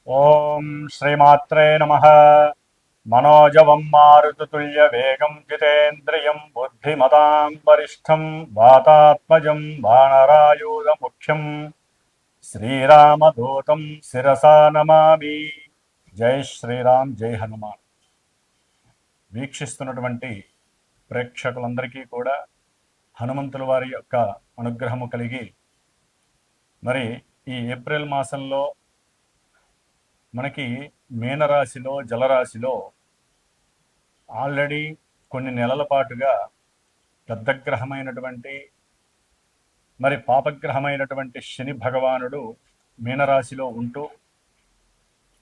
ఓం శ్రీమాత్రే నమః. మనోజవం మారుతతుల్యవేగం జితేంద్రియం బుద్ధిమతాం వరిష్టం వాతాత్మజం వానరాయూధముఖ్యం శ్రీరామదూతం శిరసా నమామి. జై శ్రీరామ్, జై హనుమాన్. వీక్షిస్తున్నటువంటి ప్రేక్షకులందరికీ కూడా హనుమంతుల వారి యొక్క అనుగ్రహము కలిగి, మరి ఈ ఏప్రిల్ మాసంలో మనకి మీనరాశిలో జలరాశిలో ఆల్రెడీ కొన్ని నెలల పాటుగా పెద్ద గ్రహమైనటువంటి మరి పాపగ్రహమైనటువంటి శని భగవానుడు మీనరాశిలో ఉంటూ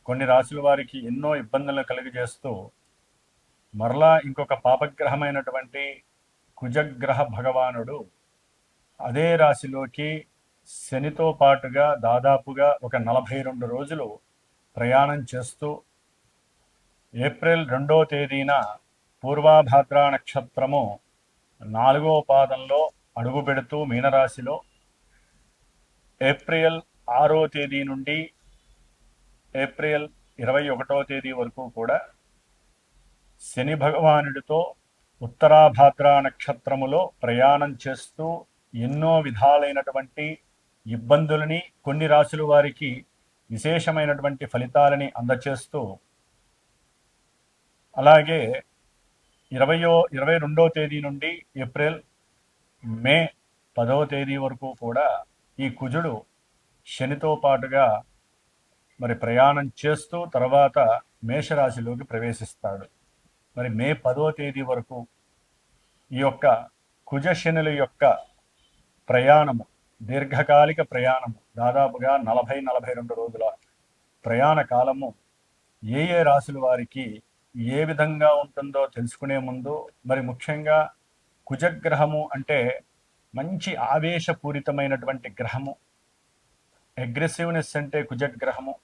కొన్ని రాశుల వారికి ఎన్నో ఇబ్బందులను కలిగజేస్తూ, మరలా ఇంకొక పాపగ్రహమైనటువంటి కుజగ్రహ భగవానుడు అదే రాశిలోకి శనితో పాటుగా దాదాపుగా ఒక 42 రోజులు ప్రయాణం చేస్తూ ఏప్రిల్ 2వ తేదీన పూర్వాభాద్ర నక్షత్రము 4వ పాదంలో అడుగు పెడుతూ మీనరాశిలో ఏప్రిల్ 6వ తేదీ నుండి ఏప్రిల్ 21వ తేదీ వరకు కూడా శని భగవానుడితో ఉత్తరాభాద్ర నక్షత్రములో ప్రయాణం చేస్తూ ఎన్నో విధాలైనటువంటి ఇబ్బందులని, కొన్ని రాశుల వారికి విశేషమైనటువంటి ఫలితాలని అందచేస్తూ, అలాగే 22వ తేదీ నుండి ఏప్రిల్ మే 10వ తేదీ వరకు కూడా ఈ కుజుడు శనితో పాటుగా మరి ప్రయాణం చేస్తూ తర్వాత మేషరాశిలోకి ప్రవేశిస్తాడు. మరి మే 10వ తేదీ వరకు ఈ యొక్క కుజ శనుల యొక్క ప్రయాణము, దీర్ఘకాలిక ప్రయాణము, దాదాపుగా 40-42 రోజుల ప్రయాణ కాలము ఏ ఏ రాశుల వారికి ఏ విధంగా ఉంటుందో తెలుసుకునే ముందు, మరి ముఖ్యంగా కుజగ్రహము అంటే మంచి ఆవేశపూరితమైనటువంటి గ్రహము, అగ్రెసివ్నెస్ అంటే కుజగ్రహము.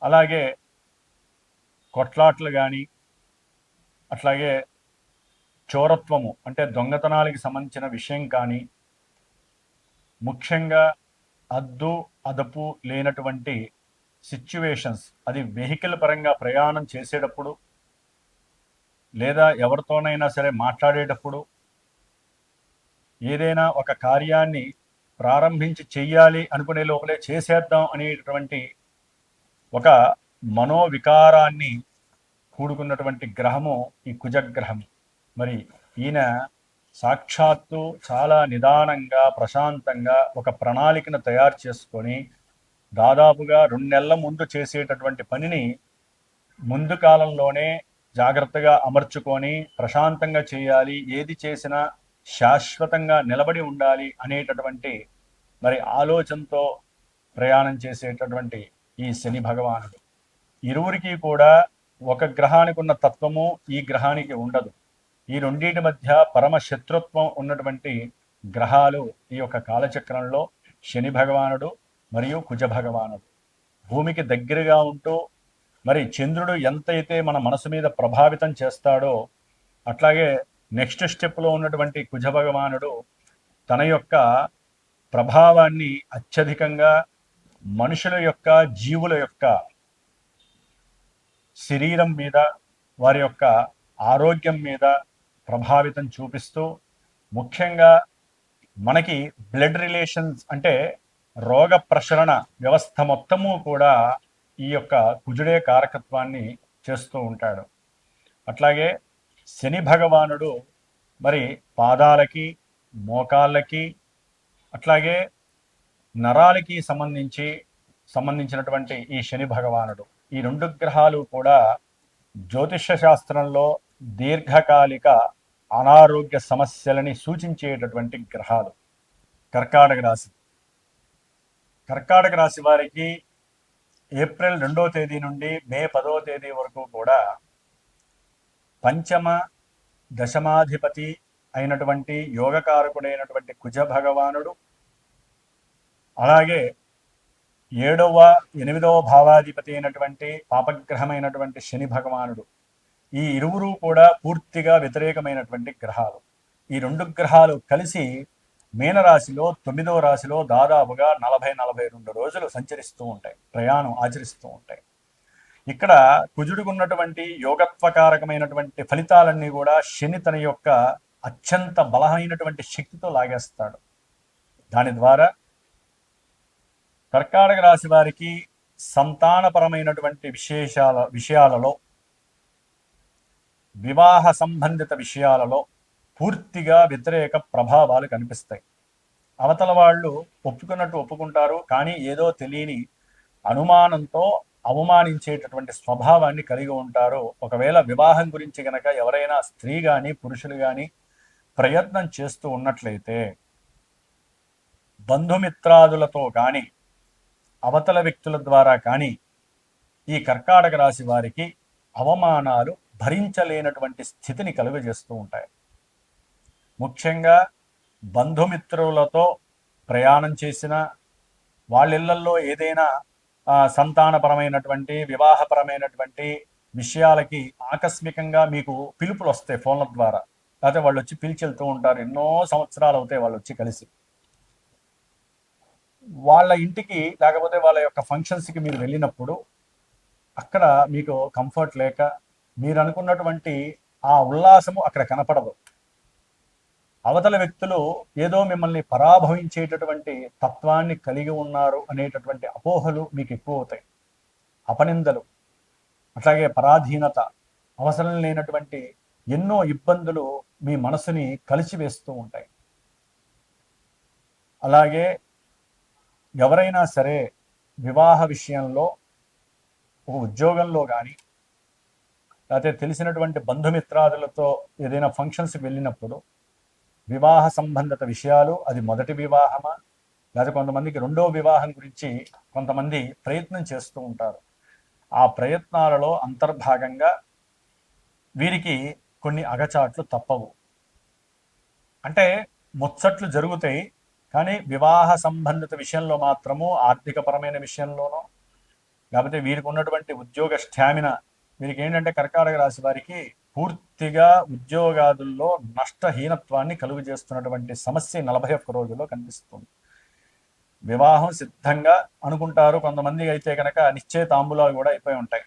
అలాగే కొట్లాట్లు కానీ, అట్లాగే చోరత్వము అంటే దొంగతనాలకి సంబంధించిన విషయం కానీ, ముఖ్యంగా అద్దు అదుపు లేనటువంటి సిచ్యువేషన్స్, అది వెహికల్ పరంగా ప్రయాణం చేసేటప్పుడు లేదా ఎవరితోనైనా సరే మాట్లాడేటప్పుడు, ఏదైనా ఒక కార్యాన్ని ప్రారంభించి చెయ్యాలి అనుకునే లోపలే చేసేద్దాం అనేటువంటి ఒక మనోవికారాన్ని కూడుకున్నటువంటి గ్రహము ఈ కుజగ్రహము. మరి ఈయన సాక్షాత్తు చాలా నిదానంగా ప్రశాంతంగా ఒక ప్రణాళికను తయారు చేసుకొని దాదాపుగా 2 నెలల ముందు చేసేటటువంటి పనిని ముందు కాలంలోనే జాగ్రత్తగా అమర్చుకొని ప్రశాంతంగా చేయాలి, ఏది చేసినా శాశ్వతంగా నిలబడి ఉండాలి అనేటటువంటి మరి ఆలోచనతో ప్రయాణం చేసేటటువంటి ఈ శని భగవానుడు. ఇరువురికి కూడా ఒక గ్రహానికి ఉన్న తత్వము ఈ గ్రహానికి ఉండదు. ఈ రెండింటి మధ్య పరమ శత్రుత్వం ఉన్నటువంటి గ్రహాలు ఈ యొక్క కాలచక్రంలో శని భగవానుడు మరియు కుజ భగవానుడు. భూమికి దగ్గరగా ఉంటూ మరి చంద్రుడు ఎంతైతే మన మనసు మీద ప్రభావితం చేస్తాడో, అట్లాగే నెక్స్ట్ స్టెప్లో ఉన్నటువంటి కుజ భగవానుడు తన యొక్క ప్రభావాన్ని అత్యధికంగా మనుషుల యొక్క, జీవుల యొక్క శరీరం మీద, వారి యొక్క ఆరోగ్యం మీద ప్రభావితం చూపిస్తూ, ముఖ్యంగా మనకి బ్లడ్ రిలేషన్స్ అంటే రోగ ప్రసరణ వ్యవస్థ మొత్తము కూడా ఈ యొక్క కుజుడే కారకత్వాన్ని చేస్తూ ఉంటాడు. అట్లాగే శని భగవానుడు మరి పాదాలకి, మోకాళ్ళకి, అట్లాగే నరాలకి సంబంధించినటువంటి ఈ శని భగవానుడు, ఈ 2 గ్రహాలు కూడా జ్యోతిష శాస్త్రంలో దీర్ఘకాలిక అనారోగ్య సమస్యలని సూచించేటటువంటి గ్రహాలు. కర్కాటక రాశి, కర్కాటక రాశి వారికి ఏప్రిల్ 2వ తేదీ నుండి మే 10వ తేదీ వరకు కూడా పంచమ దశమాధిపతి అయినటువంటి యోగకారకుడైనటువంటి కుజ భగవానుడు, అలాగే 7వ 8వ భావాధిపతి అయినటువంటి పాపగ్రహమైనటువంటి శని భగవానుడు, ఈ ఇరువురు కూడా పూర్తిగా వ్యతిరేకమైనటువంటి గ్రహాలు. ఈ 2 గ్రహాలు కలిసి మీనరాశిలో 9వ రాశిలో దాదాపుగా 40-42 రోజులు సంచరిస్తూ ఉంటాయి, ప్రయాణం ఆచరిస్తూ ఉంటాయి. ఇక్కడ కుజుడికి ఉన్నటువంటి యోగత్వకారకమైనటువంటి ఫలితాలన్నీ కూడా శని తన యొక్క అత్యంత బలమైనటువంటి శక్తితో లాగేస్తాడు. దాని ద్వారా కర్కాటక రాశి వారికి సంతానపరమైనటువంటి విషయాలలో, వివాహ సంబంధిత విషయాలలో పూర్తిగా వ్యతిరేక ప్రభావాలు కనిపిస్తాయి. అవతల వాళ్ళు ఒప్పుకున్నట్టు ఒప్పుకుంటారు, కానీ ఏదో తెలియని అనుమానంతో అవమానించేటటువంటి స్వభావాన్ని కలిగి ఉంటారు. ఒకవేళ వివాహం గురించి గనక ఎవరైనా స్త్రీ కానీ పురుషులు కానీ ప్రయత్నం చేస్తూ ఉన్నట్లయితే బంధుమిత్రాదులతో కానీ అవతల వ్యక్తుల ద్వారా కానీ ఈ కర్కాటక రాశి వారికి అవమానాలు భరించలేనటువంటి స్థితిని కలుగజేస్తూ ఉంటాయి. ముఖ్యంగా బంధుమిత్రులతో ప్రయాణం చేసిన వాళ్ళిళ్లల్లో ఏదైనా సంతానపరమైనటువంటి వివాహపరమైనటువంటి విషయాలకి ఆకస్మికంగా మీకు పిలుపులు వస్తాయి ఫోన్ల ద్వారా, లేకపోతే వాళ్ళు వచ్చి పిలిచి వెళ్తూ ఉంటారు. ఎన్నో సంవత్సరాలు అవుతాయి వాళ్ళు వచ్చి కలిసి. వాళ్ళ ఇంటికి లేకపోతే వాళ్ళ యొక్క ఫంక్షన్స్కి మీరు వెళ్ళినప్పుడు అక్కడ మీకు కంఫర్ట్ లేక మీరు అనుకున్నటువంటి ఆ ఉల్లాసము అక్కడ కనపడదు. అవతల వ్యక్తులు ఏదో మిమ్మల్ని పరాభవించేటటువంటి తత్వాన్ని కలిగి ఉన్నారు అనేటటువంటి అపోహలు మీకు ఎక్కువ అవుతాయి. అపనిందలు, అట్లాగే పరాధీనత, అవసరం లేనటువంటి ఎన్నో ఇబ్బందులు మీ మనసుని కలిసివేస్తూ ఉంటాయి. అలాగే ఎవరైనా సరే వివాహ విషయంలో, ఒక ఉద్యోగంలో కానీ లేకపోతే తెలిసినటువంటి బంధుమిత్రాదులతో ఏదైనా ఫంక్షన్స్కి వెళ్ళినప్పుడు వివాహ సంబంధిత విషయాలు, అది మొదటి వివాహమా లేదా కొంతమందికి రెండో వివాహం గురించి కొంతమంది ప్రయత్నం చేస్తూ ఉంటారు. ఆ ప్రయత్నాలలో అంతర్భాగంగా వీరికి కొన్ని అగచాట్లు తప్పవు. అంటే ముచ్చట్లు జరుగుతాయి, కానీ వివాహ సంబంధిత విషయంలో మాత్రము, ఆర్థికపరమైన విషయంలోనో లేకపోతే వీరికి ఉన్నటువంటి ఉద్యోగ స్టామినా, వీరికి ఏంటంటే కర్కాటక రాశి వారికి పూర్తిగా ఉద్యోగాదుల్లో నష్టహీనత్వాన్ని కలుగు చేస్తున్నటువంటి సమస్య 41 రోజుల్లో కనిపిస్తుంది. వివాహం సిద్ధంగా అనుకుంటారు, కొంతమంది అయితే కనుక నిశ్చయితాంబులాలు కూడా అయిపోయి ఉంటాయి.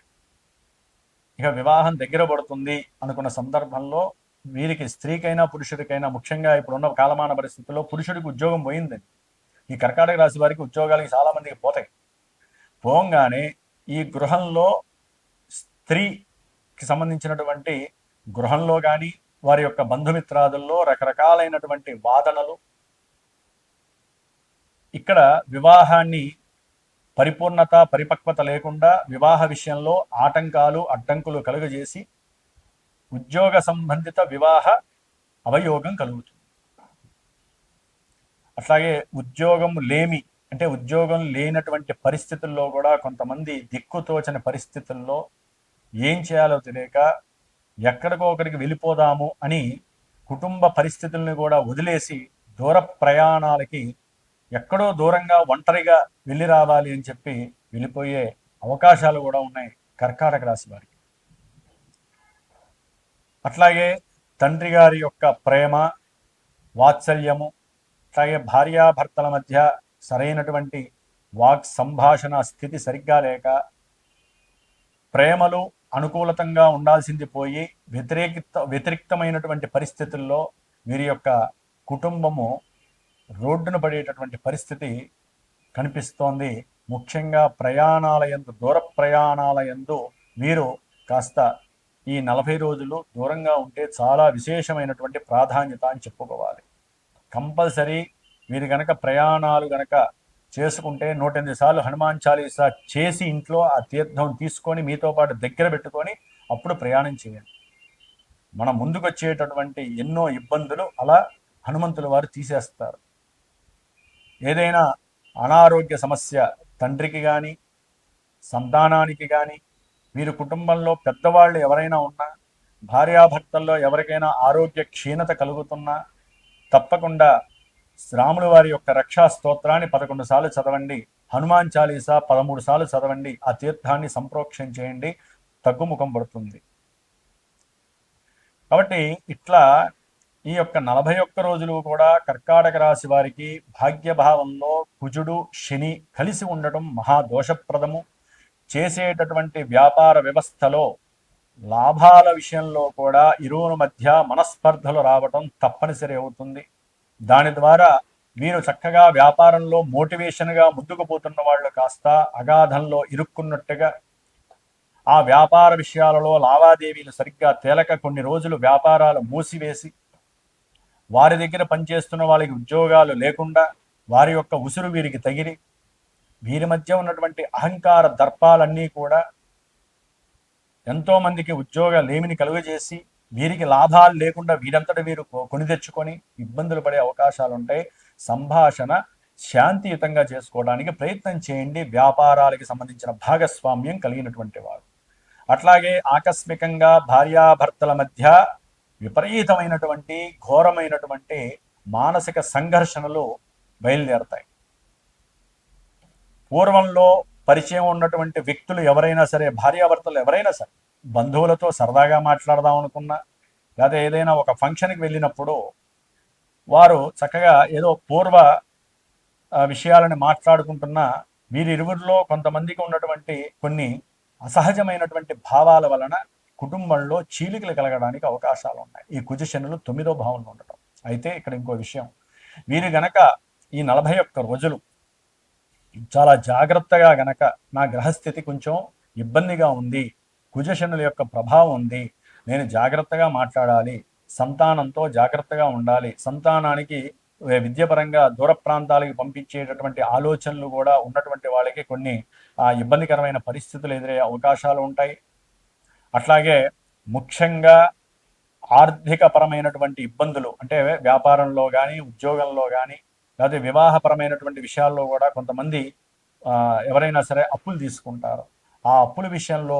ఇక వివాహం దగ్గర పడుతుంది అనుకున్న సందర్భంలో వీరికి స్త్రీకైనా పురుషుడికైనా, ముఖ్యంగా ఇప్పుడున్న కాలమాన పరిస్థితుల్లో పురుషుడికి ఉద్యోగం పోయింది. ఈ కర్కాటక రాశి వారికి ఉద్యోగాలకి చాలా మందికి పోతాయి. పోగానే ఈ గృహంలో స్త్రీకి సంబంధించినటువంటి గృహంలో కానీ వారి యొక్క బంధుమిత్రాదుల్లో రకరకాలైనటువంటి వాదనలు, ఇక్కడ వివాహాన్ని పరిపూర్ణత పరిపక్వత లేకుండా వివాహ విషయంలో ఆటంకాలు అడ్డంకులు కలుగజేసి ఉద్యోగ సంబంధిత వివాహ అవయోగం కలుగుతుంది. అట్లాగే ఉద్యోగం లేమి, అంటే ఉద్యోగం లేనటువంటి పరిస్థితుల్లో కూడా కొంతమంది దిక్కుతోచని పరిస్థితుల్లో ఏం చేయాలో తెలియక ఎక్కడికో ఒకరికి వెళ్ళిపోదాము అని కుటుంబ పరిస్థితుల్ని కూడా వదిలేసి దూర ప్రయాణాలకి, ఎక్కడో దూరంగా ఒంటరిగా వెళ్ళి రావాలి అని చెప్పి వెళ్ళిపోయే అవకాశాలు కూడా ఉన్నాయి కర్కాటక రాశి వారికి. అట్లాగే తండ్రి గారి యొక్క ప్రేమ వాత్సల్యము, అట్లాగే భార్యాభర్తల మధ్య సరైనటువంటి వాక్ సంభాషణ స్థితి సరిగ్గా లేక ప్రేమలు అనుకూలతంగా ఉండాల్సింది పోయి వ్యతిరేక్తమైనటువంటి పరిస్థితుల్లో వీరి యొక్క కుటుంబము రోడ్డున పడేటటువంటి పరిస్థితి కనిపిస్తోంది. ముఖ్యంగా ప్రయాణాల యందు, దూర ప్రయాణాల యందు వీరు కాస్త ఈ 40 రోజులు దూరంగా ఉంటే చాలా విశేషమైనటువంటి ప్రాధాన్యత అని చెప్పుకోవాలి. కంపల్సరీ వీరు గనక ప్రయాణాలు గనక చేసుకుంటే 108 సార్లు హనుమాన్ చాలీసా చేసి ఇంట్లో ఆ తీర్థం తీసుకొని మీతో పాటు దగ్గర పెట్టుకొని అప్పుడు ప్రయాణం చేయండి. మన ముందుకు వచ్చేటటువంటి ఎన్నో ఇబ్బందులు అలా హనుమంతుల వారు తీసేస్తారు. ఏదైనా అనారోగ్య సమస్య తండ్రికి కానీ సంతానానికి కానీ, వీరి కుటుంబంలో పెద్దవాళ్ళు ఎవరైనా ఉన్నా, భార్యాభర్తల్లో ఎవరికైనా ఆరోగ్య క్షీణత కలుగుతున్నా తప్పకుండా రాముల వారి యొక్క రక్షా స్తోత్రాన్ని 11 సార్లు చదవండి, హనుమాన్ చాలీసా 13 సార్లు చదవండి, ఆ తీర్థాన్ని సంప్రోక్షణ చేయండి, తగ్గుముఖం పడుతుంది. కాబట్టి ఇట్లా ఈ యొక్క 41 రోజులు కూడా కర్కాటక రాశి వారికి భాగ్యభావంలో కుజుడు శని కలిసి ఉండటం మహాదోషప్రదము. చేసేటటువంటి వ్యాపార వ్యవస్థలో లాభాల విషయంలో కూడా ఇరువుల మధ్య మనస్పర్ధలు రావటం తప్పనిసరి అవుతుంది. దాని ద్వారా మీరు చక్కగా వ్యాపారంలో మోటివేషన్గా ముందుకు పోతున్న వాళ్ళు కాస్త అగాధంలో ఇరుక్కున్నట్టుగా, ఆ వ్యాపార విషయాలలో లావాదేవీలు సరిగ్గా తేలక కొన్ని రోజులు వ్యాపారాలు మూసివేసి, వారి దగ్గర పనిచేస్తున్న వాళ్ళకి ఉద్యోగాలు లేకుండా వారి యొక్క ఉసురు వీరికి తగిలి, వీరి మధ్య ఉన్నటువంటి అహంకార దర్పాలన్నీ కూడా ఎంతోమందికి ఉద్యోగ లేమిని కలుగజేసి వీరికి లాభాలు లేకుండా వీరంతట వీరు కొని తెచ్చుకొని ఇబ్బందులు పడే అవకాశాలు ఉంటాయి. సంభాషణ శాంతియుతంగా చేసుకోవడానికి ప్రయత్నం చేయండి, వ్యాపారాలకి సంబంధించిన భాగస్వామ్యం కలిగినటువంటి వారు. అట్లాగే ఆకస్మికంగా భార్యాభర్తల మధ్య విపరీతమైనటువంటి ఘోరమైనటువంటి మానసిక సంఘర్షణలు బయలుదేరతాయి. పూర్వంలో పరిచయం ఉన్నటువంటి వ్యక్తులు ఎవరైనా సరే, భార్యాభర్తలు ఎవరైనా సరే, బంధువులతో సరదాగా మాట్లాడదాం అనుకున్నా, లేదా ఏదైనా ఒక ఫంక్షన్కి వెళ్ళినప్పుడు వారు చక్కగా ఏదో పూర్వ విషయాలను మాట్లాడుకుంటున్నా వీరిరువురిలో కొంతమందికి ఉన్నటువంటి కొన్ని అసహజమైనటువంటి భావాల వలన కుటుంబంలో చీలికలు కలగడానికి అవకాశాలు ఉన్నాయి. ఈ కుజశనులు 9వ భావంలో ఉండటం. అయితే ఇక్కడ ఇంకో విషయం, వీరు గనక ఈ 41 రోజులు చాలా జాగ్రత్తగా గనక నా గ్రహస్థితి కొంచెం ఇబ్బందిగా ఉంది, కుజశనుల యొక్క ప్రభావం ఉంది, నేను జాగ్రత్తగా మాట్లాడాలి, సంతానంతో జాగ్రత్తగా ఉండాలి, సంతానానికి విద్యాపరంగా దూర ప్రాంతాలకు పంపించేటటువంటి ఆలోచనలు కూడా ఉన్నటువంటి వాళ్ళకి కొన్ని ఇబ్బందికరమైన పరిస్థితులు ఎదురయ్యే అవకాశాలు ఉంటాయి. అట్లాగే ముఖ్యంగా ఆర్థికపరమైనటువంటి ఇబ్బందులు, అంటే వ్యాపారంలో కానీ ఉద్యోగంలో కానీ లేకపోతే వివాహపరమైనటువంటి విషయాల్లో కూడా కొంతమంది ఎవరైనా సరే అప్పులు తీసుకుంటారు. ఆ అప్పుల విషయంలో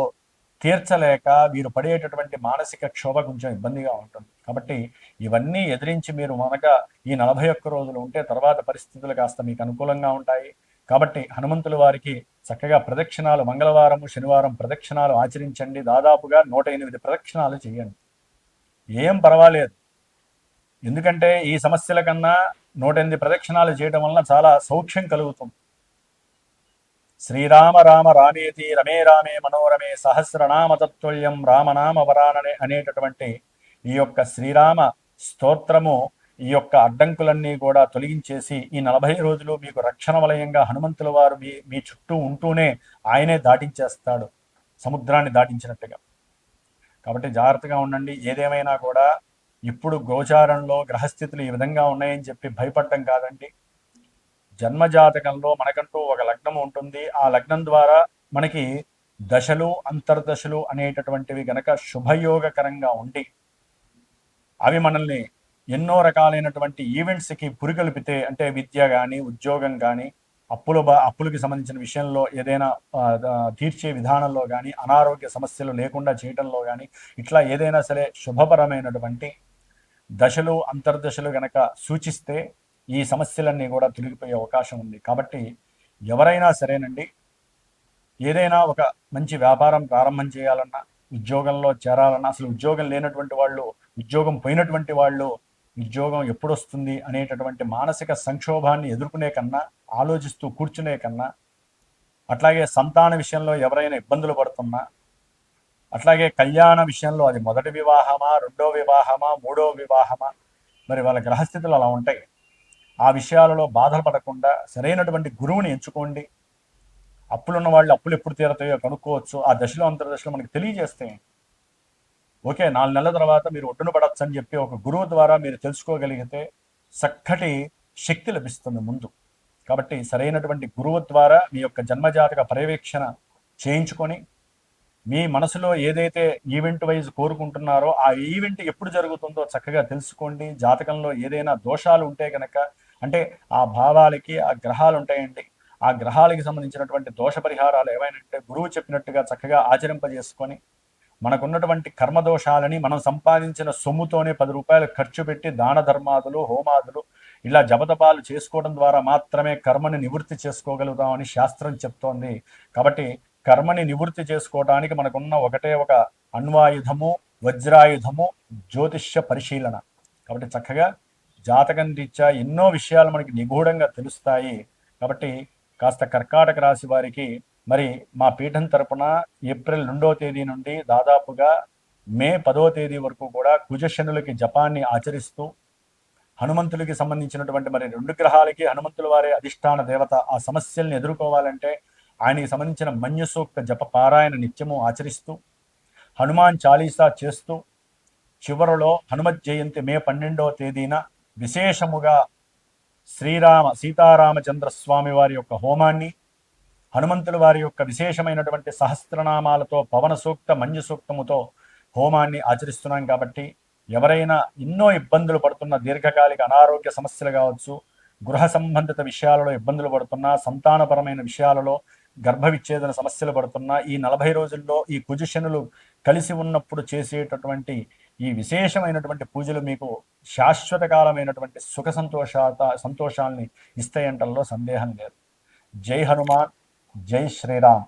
తీర్చలేక వీరు పడేటటువంటి మానసిక క్షోభ కొంచెం ఇబ్బందిగా ఉంటుంది. కాబట్టి ఇవన్నీ ఎదిరించి మీరు మనక ఈ 41 రోజులు ఉంటే తర్వాత పరిస్థితులు కాస్త మీకు అనుకూలంగా ఉంటాయి. కాబట్టి హనుమంతుల వారికి చక్కగా ప్రదక్షిణాలు, మంగళవారం శనివారం ప్రదక్షిణాలు ఆచరించండి. దాదాపుగా 108 ప్రదక్షిణాలు చేయండి, ఏం పర్వాలేదు. ఎందుకంటే ఈ సమస్యల కన్నా 108 ప్రదక్షిణాలు చేయడం వలన చాలా సౌఖ్యం కలుగుతుంది. శ్రీరామ రామ రామేతి రమే రామే మనోరమే సహస్రనామ తత్తుల్యం రామనామ వరాననే అనేటటువంటి ఈ యొక్క శ్రీరామ స్తోత్రము ఈ యొక్క అడ్డంకులన్నీ కూడా తొలగించేసి ఈ 40 రోజులు మీకు రక్షణ వలయంగా హనుమంతుల వారు మీ చుట్టూ ఉంటూనే ఆయనే దాటించేస్తాడు, సముద్రాన్ని దాటించినట్టుగా. కాబట్టి జాగ్రత్తగా ఉండండి. ఏదేమైనా కూడా ఇప్పుడు గోచారంలో గ్రహస్థితులు ఈ విధంగా ఉన్నాయని చెప్పి భయపడటం కాదండి. జన్మజాతకంలో మనకంటూ ఒక లగ్నం ఉంటుంది. ఆ లగ్నం ద్వారా మనకి దశలు అంతర్దశలు అనేటటువంటివి గనక శుభయోగకరంగా ఉండి అవి మనల్ని ఎన్నో రకాలైనటువంటి ఈవెంట్స్కి పురికొల్పితే, అంటే విద్య కానీ ఉద్యోగం కానీ అప్పులకి సంబంధించిన విషయంలో ఏదైనా తీర్చే విధానంలో కానీ అనారోగ్య సమస్యలు లేకుండా చేయటంలో కానీ ఇట్లా ఏదైనా సరే శుభపరమైనటువంటి దశలు అంతర్దశలు గనక సూచిస్తే ఈ సమస్యలన్నీ కూడా తొలగిపోయే అవకాశం ఉంది. కాబట్టి ఎవరైనా సరేనండి, ఏదైనా ఒక మంచి వ్యాపారం ప్రారంభం చేయాలన్నా, ఉద్యోగంలో చేరాలన్నా, అసలు ఉద్యోగం లేనటువంటి వాళ్ళు, ఉద్యోగం పోయినటువంటి వాళ్ళు ఉద్యోగం ఎప్పుడు వస్తుంది అనేటటువంటి మానసిక సంక్షోభాన్ని ఎదుర్కొనే కన్నా, ఆలోచిస్తూ కూర్చునే కన్నా, అట్లాగే సంతాన విషయంలో ఎవరైనా ఇబ్బందులు పడుతున్నా, అట్లాగే కళ్యాణ విషయంలో అది మొదటి వివాహమా, రెండో వివాహమా, మూడో వివాహమా, మరి వాళ్ళ గ్రహస్థితులు అలా ఉంటాయి. ఆ విషయాలలో బాధలు పడకుండా సరైనటువంటి గురువుని ఎంచుకోండి. అప్పులున్న వాళ్ళు అప్పులు ఎప్పుడు తీరతాయో కనుక్కోవచ్చు. ఆ దశలో అంతర్దశలో మనకి తెలియజేస్తే ఓకే 4 నెలల తర్వాత మీరు ఒడ్డున పడచ్చు అని చెప్పి ఒక గురువు ద్వారా మీరు తెలుసుకోగలిగితే చక్కటి శక్తి లభిస్తుంది ముందు. కాబట్టి సరైనటువంటి గురువు ద్వారా మీ యొక్క జన్మజాతక పర్యవేక్షణ చేయించుకొని మీ మనసులో ఏదైతే ఈవెంట్ వైజ్ కోరుకుంటున్నారో ఆ ఈవెంట్ ఎప్పుడు జరుగుతుందో చక్కగా తెలుసుకోండి. జాతకంలో ఏదైనా దోషాలు ఉంటే కనుక, అంటే ఆ భావాలకి ఆ గ్రహాలు ఉంటాయండి, ఆ గ్రహాలకి సంబంధించినటువంటి దోష పరిహారాలు ఏవైనా అంటే గురువు చెప్పినట్టుగా చక్కగా ఆచరింపజేసుకొని మనకున్నటువంటి కర్మదోషాలని మనం సంపాదించిన సొమ్ముతోనే 10 రూపాయలు ఖర్చు పెట్టి దాన ధర్మాదులు, హోమాదులు ఇలా జపతపాలు చేసుకోవడం ద్వారా మాత్రమే కర్మని నివృత్తి చేసుకోగలుగుతామని శాస్త్రం చెప్తోంది. కాబట్టి కర్మని నివృత్తి చేసుకోవడానికి మనకున్న ఒకటే ఒక అణ్వాయుధము, వజ్రాయుధము, జ్యోతిష్య పరిశీలన. కాబట్టి చక్కగా జాతకం రీత్యా ఎన్నో విషయాలు మనకి నిగూఢంగా తెలుస్తాయి. కాబట్టి కాస్త కర్కాటక రాశి వారికి మరి మా పీఠం తరపున ఏప్రిల్ 2వ తేదీ నుండి దాదాపుగా మే 10వ తేదీ వరకు కూడా కుజశనులకి జపాన్ని ఆచరిస్తూ హనుమంతుడికి సంబంధించినటువంటి మరి 2 గ్రహాలకి హనుమంతుల వారి అధిష్టాన దేవత ఆ సమస్యల్ని ఎదుర్కోవాలంటే ఆయనకి సంబంధించిన మన్యు సూక్త జప పారాయణ నిత్యము ఆచరిస్తూ హనుమాన్ చాలీసా చేస్తూ చివరలో హనుమత్ జయంతి మే 12వ తేదీన విశేషముగా సీతారామచంద్ర స్వామి వారి యొక్క హోమాన్ని, హనుమంతుల వారి యొక్క విశేషమైనటువంటి సహస్రనామాలతో పవన సూక్త మన్యు సూక్తముతో హోమాన్ని ఆచరిస్తున్నాం. కాబట్టి ఎవరైనా ఎన్నో ఇబ్బందులు పడుతున్న దీర్ఘకాలిక అనారోగ్య సమస్యలు కావచ్చు, గృహ సంబంధిత విషయాలలో ఇబ్బందులు పడుతున్నా, సంతానపరమైన విషయాలలో గర్భ విచ్ఛేదన సమస్యలు పడుతున్నా, ఈ 40 రోజుల్లో ఈ కుజశనులు కలిసి ఉన్నప్పుడు చేసేటటువంటి ఈ విశేషమైనటువంటి పూజలు మీకు శాశ్వత కాలమైనటువంటి సుఖ సంతోషాల్ని ఇస్తాయంటల్లో సందేహం లేదు. జై హనుమాన్, జై శ్రీరామ్.